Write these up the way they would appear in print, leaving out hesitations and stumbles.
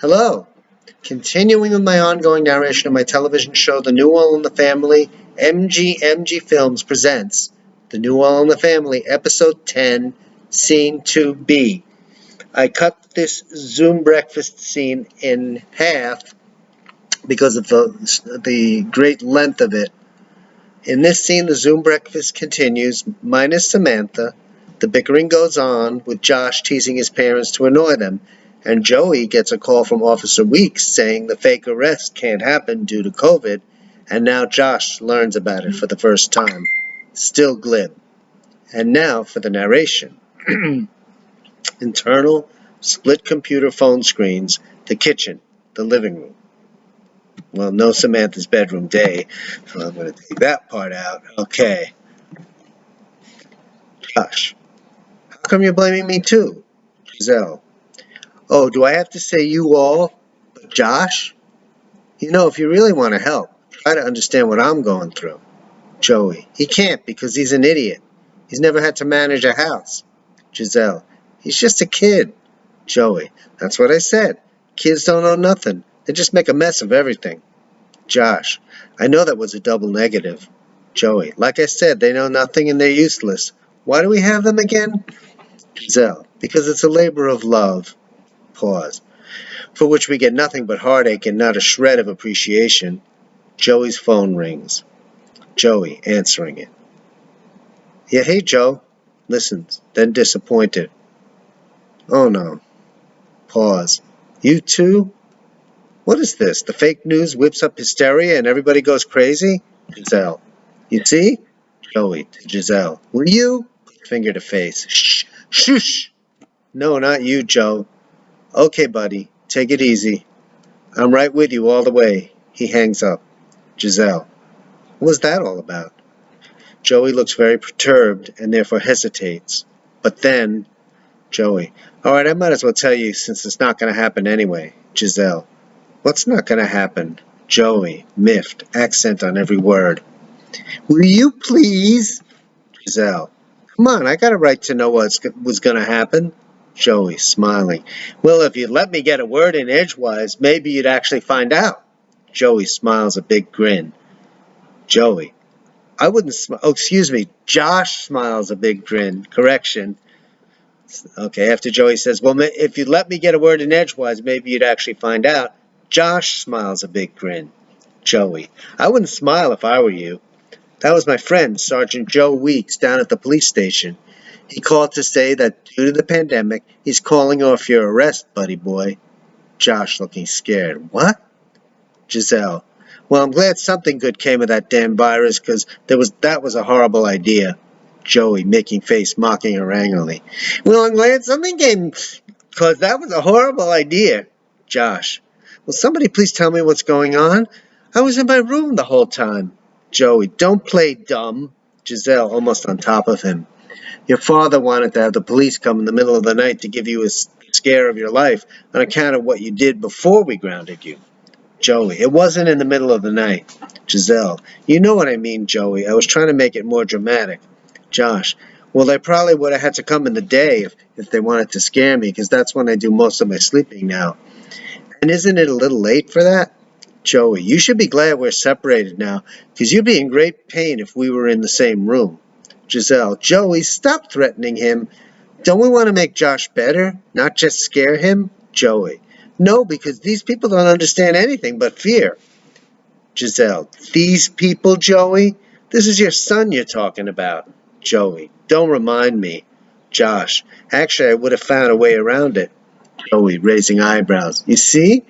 Hello. Continuing with my ongoing narration of my television show, The New All in the Family, MGMG Films presents The New All in the Family, Episode 10, Scene 2B. I cut this Zoom breakfast scene in half because of the great length of it. In this scene, the Zoom breakfast continues, minus Samantha. The bickering goes on, with Josh teasing his parents to annoy them, and Joey gets a call from Officer Weeks saying the fake arrest can't happen due to COVID, and now Josh learns about it for the first time. Still glib. And now for the narration. Internal, split computer phone screens, the kitchen, the living room. Well, no Samantha's bedroom day, so I'm going to take that part out. Okay. Josh. How come you're blaming me too? Giselle. Oh, do I have to say you all? But Josh? You know, if you really want to help, try to understand what I'm going through. Joey. He can't because he's an idiot. He's never had to manage a house. Giselle. He's just a kid. Joey. That's what I said. Kids don't know nothing. They just make a mess of everything. Josh. I know that was a double negative. Joey. Like I said, they know nothing and they're useless. Why do we have them again? Giselle. Because it's a labor of love. Pause. For which we get nothing but heartache and not a shred of appreciation. Joey's phone rings. Joey answering it. Yeah, hey, Joe. Listens, then disappointed. Oh, no. Pause. You too? What is this? The fake news whips up hysteria and everybody goes crazy? Giselle. You see? Joey to Giselle. Will you? Finger to face. Shh. Shush. No, not you, Joe. Okay, buddy. Take it easy. I'm right with you all the way. He hangs up. Giselle. What was that all about? Joey looks very perturbed and therefore hesitates. But then, Joey. All right, I might as well tell you since it's not going to happen anyway. Giselle. What's not going to happen? Joey, miffed, accent on every word. Will you please? Giselle. Come on, I got a right to know what was going to happen. Joey, smiling. Well, if you'd let me get a word in edgewise, maybe you'd actually find out. Joey smiles a big grin. Joey. I wouldn't smile. Oh, excuse me. Josh smiles a big grin. Correction. Okay, after Joey says, well, if you'd let me get a word in edgewise, maybe you'd actually find out. Josh smiles a big grin. Joey. I wouldn't smile if I were you. That was my friend, Sergeant Joe Weeks, down at the police station. He called to say that due to the pandemic, he's calling off your arrest, buddy boy. Josh looking scared. What? Giselle. Well, I'm glad something good came of that damn virus, because that was a horrible idea. Joey, making face, mocking her angrily. Well, I'm glad something came, because that was a horrible idea. Josh. Will somebody please tell me what's going on? I was in my room the whole time. Joey. Don't play dumb. Giselle, almost on top of him. Your father wanted to have the police come in the middle of the night to give you a scare of your life on account of what you did before we grounded you. Joey. It wasn't in the middle of the night. Giselle. You know what I mean, Joey. I was trying to make it more dramatic. Josh. Well, they probably would have had to come in the day if they wanted to scare me, because that's when I do most of my sleeping now. And isn't it a little late for that? Joey. You should be glad we're separated now, because you'd be in great pain if we were in the same room. Giselle. Joey, stop threatening him. Don't we want to make Josh better, not just scare him? Joey. No, because these people don't understand anything but fear. Giselle. These people, Joey? This is your son you're talking about. Joey. Don't remind me. Josh. Actually, I would have found a way around it. Joey, raising eyebrows. You see?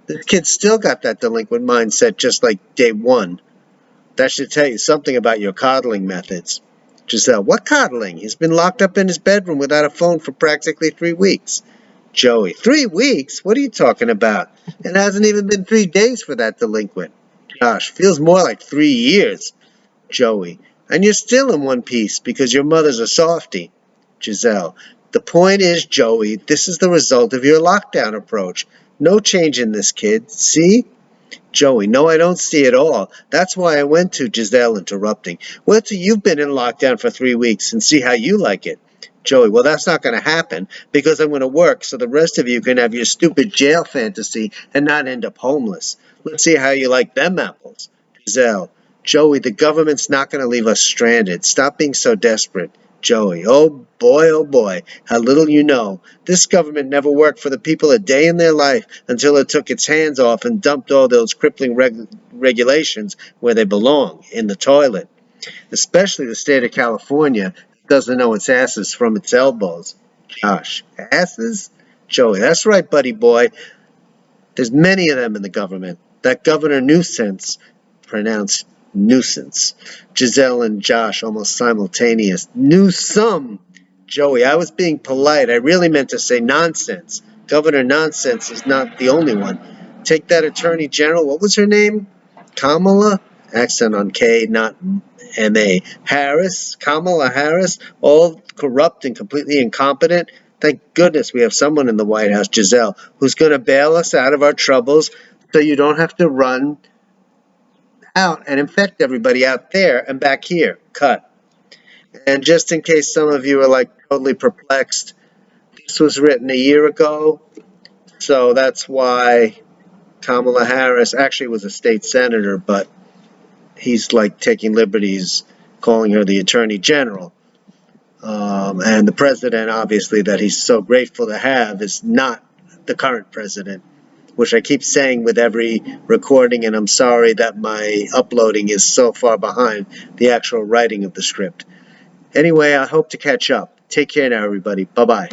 The kid's still got that delinquent mindset just like day one. That should tell you something about your coddling methods. Giselle. What coddling? He's been locked up in his bedroom without a phone for practically 3 weeks. Joey. 3 weeks? What are you talking about? It hasn't even been 3 days for that delinquent. Josh. Feels more like 3 years. Joey. And you're still in one piece because your mother's a softie. Giselle. The point is, Joey, this is the result of your lockdown approach. No change in this kid. See? Joey. No, I don't see it all. That's why I went to Giselle, interrupting. Wait till you've been in lockdown for 3 weeks and see how you like it. Joey, well, that's not going to happen because I'm going to work so the rest of you can have your stupid jail fantasy and not end up homeless. Let's see how you like them apples. Giselle, Joey, the government's not going to leave us stranded. Stop being so desperate. Joey, oh boy, how little you know. This government never worked for the people a day in their life until it took its hands off and dumped all those crippling regulations where they belong, in the toilet. Especially the state of California doesn't know its asses from its elbows. Josh, asses? Joey, that's right, buddy boy. There's many of them in the government. That Governor Nuisance, pronounced nuisance. Giselle and Josh almost simultaneous. Newsome. Joey, I was being polite. I really meant to say nonsense. Governor Nonsense is not the only one. Take that Attorney General. What was her name? Kamala? Accent on K, not M-A. Harris? Kamala Harris? All corrupt and completely incompetent? Thank goodness we have someone in the White House, Giselle, who's going to bail us out of our troubles so you don't have to run out and infect everybody out there and back here. Cut. And just in case some of you are like totally perplexed, this was written a year ago, so that's why Kamala Harris actually was a state senator, but he's like taking liberties calling her the Attorney General. And the president, obviously, that he's so grateful to have is not the current president, which I keep saying with every recording, and I'm sorry that my uploading is so far behind the actual writing of the script. Anyway, I hope to catch up. Take care now, everybody. Bye-bye.